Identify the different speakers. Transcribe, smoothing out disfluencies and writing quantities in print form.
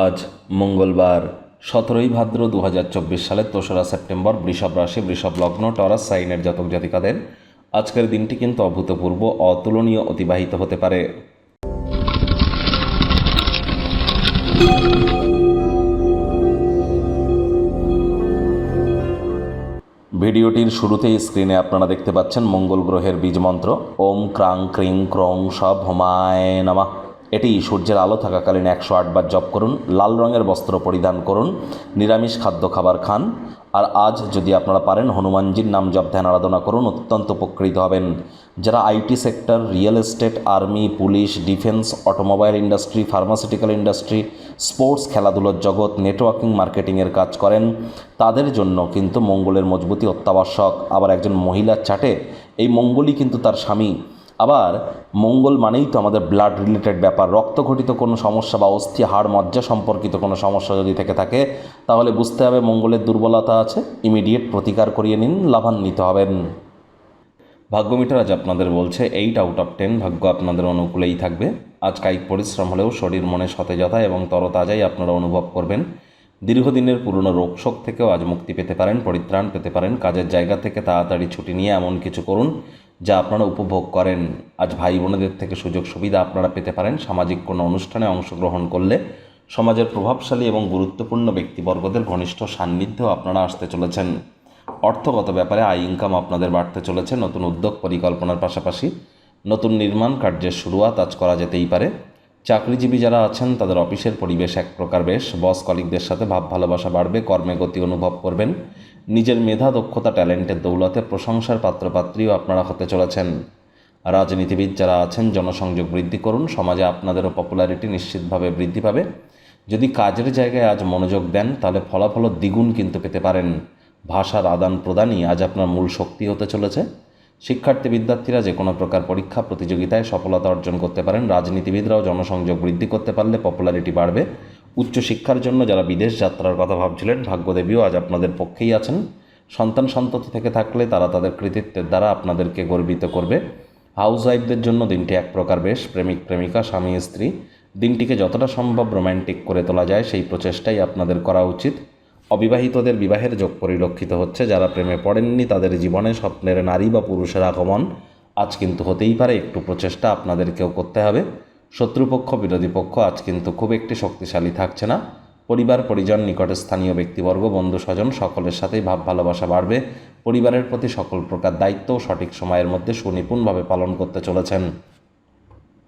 Speaker 1: আজ মঙ্গলবার 17ই ভাদ্র 2024 সালের 3রা সেপ্টেম্বর। বৃষভ রাশি, বৃষভ লগ্ন, টরাস সাইনের জাতক জাতিকাদের আজকের দিনটি কিন্তু অভূতপূর্ব, অতুলনীয় অতিবাহিত হতে পারে। ভিডিওটির শুরুতেই স্ক্রিনে আপনারা দেখতে পাচ্ছেন মঙ্গল গ্রহের বীজ মন্ত্র ওম ক্রাং ক্রিং ক্রং সব হোমায় নমঃ। এটি সূর্যের আলো থাকাকালীন 108 বার জপ করুন। লাল রঙের বস্ত্র পরিধান করুন। নিরামিষ খাদ্য খাবার খান। আর আজ যদি আপনারা পারেন হনুমানজির নাম জপ ধ্যান আরাধনা করুন, অত্যন্ত উপকৃত হবেন। যারা IT sector, real estate, army, police, defence, automobile industry, pharmaceutical industry, sports, খেলাধুলোর জগৎ, নেটওয়ার্কিং মার্কেটিংয়ের কাজ করেন, তাদের জন্য কিন্তু মঙ্গলের মজবুতি অত্যাবশ্যক। আবার একজন মহিলার চাটে এই মঙ্গলই কিন্তু তার স্বামী। আবার মঙ্গল মানেই তো আমাদের ব্লাড রিলেটেড ব্যাপার। রক্তঘটিত কোনো সমস্যা বা অস্থি হাড় মজ্জা সম্পর্কিত কোনো সমস্যা যদি থেকে থাকে, তাহলে বুঝতে হবে মঙ্গলের দুর্বলতা আছে। ইমিডিয়েট প্রতিকার করিয়ে নিন, লাভান্বিত হবেন। ভাগ্যমিটার আজ আপনাদের বলছে 8 আউট অফ 10 ভাগ্য আপনাদের অনুকূলেই থাকবে। আজ কায়িক পরিশ্রম হলেও শরীর মনে সতেজতা এবং তরতাজাই আপনারা অনুভব করবেন। দীর্ঘদিনের পুরনো রোগশোক থেকেও আজ মুক্তি পেতে পারেন, পরিত্রাণ পেতে পারেন। কাজের জায়গা থেকে তাড়াতাড়ি ছুটি নিয়ে এমন কিছু করুন যা আপনারা উপভোগ করেন। আজ ভাই বোনেদের থেকে সুযোগ সুবিধা আপনারা পেতে পারেন। সামাজিক কোনো অনুষ্ঠানে অংশগ্রহণ করলে সমাজের প্রভাবশালী এবং গুরুত্বপূর্ণ ব্যক্তিবর্গদের ঘনিষ্ঠ সান্নিধ্যেও আপনারা আসতে চলেছেন। অর্থগত ব্যাপারে আয় ইনকাম আপনাদের বাড়তে চলেছে। নতুন উদ্যোগ পরিকল্পনার পাশাপাশি নতুন নির্মাণ কার্যের শুরুয়াত আজ করা যেতেই পারে। চাকরিজীবী যারা আছেন তাদের অফিসের পরিবেশ এক প্রকার বেশ। বস কলিগদের সাথে ভাব ভালোবাসা বাড়বে। কর্মে গতি অনুভব করবেন। নিজের মেধা, দক্ষতা, ট্যালেন্টের দৌলতে প্রশংসার পাত্রপাত্রীও আপনারা হতে চলেছেন। রাজনীতিবিদ যারা আছেন জনসংযোগ বৃদ্ধি করুন। সমাজে আপনাদেরও পপুলারিটি নিশ্চিতভাবে বৃদ্ধি পাবে। যদি কাজের জায়গায় আজ মনোযোগ দেন তাহলে ফলাফল দ্বিগুণ কিন্তু পেতে পারেন। ভাষার আদান প্রদানই আজ আপনার মূল শক্তি হতে চলেছে। শিক্ষার্থী বিদ্যার্থীরা যে কোনো প্রকার পরীক্ষা প্রতিযোগিতায় সফলতা অর্জন করতে পারেন। রাজনীতিবিদরাও জনসংযোগ বৃদ্ধি করতে পারলে পপুলারিটি বাড়বে। উচ্চশিক্ষার জন্য যারা বিদেশ যাত্রার কথা ভাবছিলেন, ভাগ্যদেবীও আজ আপনাদের পক্ষেই আছেন। সন্তান সন্ততি থেকে থাকলে তারা তাদের কৃতিত্বের দ্বারা আপনাদেরকে গর্বিত করবে। হাউস ওয়াইফদের জন্য দিনটি এক প্রকার বেশ। প্রেমিক প্রেমিকা, স্বামী স্ত্রী দিনটিকে যতটা সম্ভব রোম্যান্টিক করে তোলা যায় সেই প্রচেষ্টাই আপনাদের করা উচিত। অবিবাহিতদের বিবাহের যোগ পরিলক্ষিত হচ্ছে। যারা প্রেমে পড়েননি তাদের জীবনে স্বপ্নের নারী বা পুরুষের আগমন আজ কিন্তু হতেই পারে। একটু প্রচেষ্টা আপনাদেরকেও করতে হবে। শত্রুপক্ষ, বিরোধী পক্ষ আজ কিন্তু খুব একটি শক্তিশালী থাকছে না। পরিবার, পরিজন, নিকটে স্থানীয় ব্যক্তিবর্গ, বন্ধু স্বজন সকলের সাথেই ভাব ভালোবাসা বাড়বে। পরিবারের প্রতি সকল প্রকার দায়িত্ব সঠিক সময়ের মধ্যে সুনিপুণভাবে পালন করতে চলেছেন।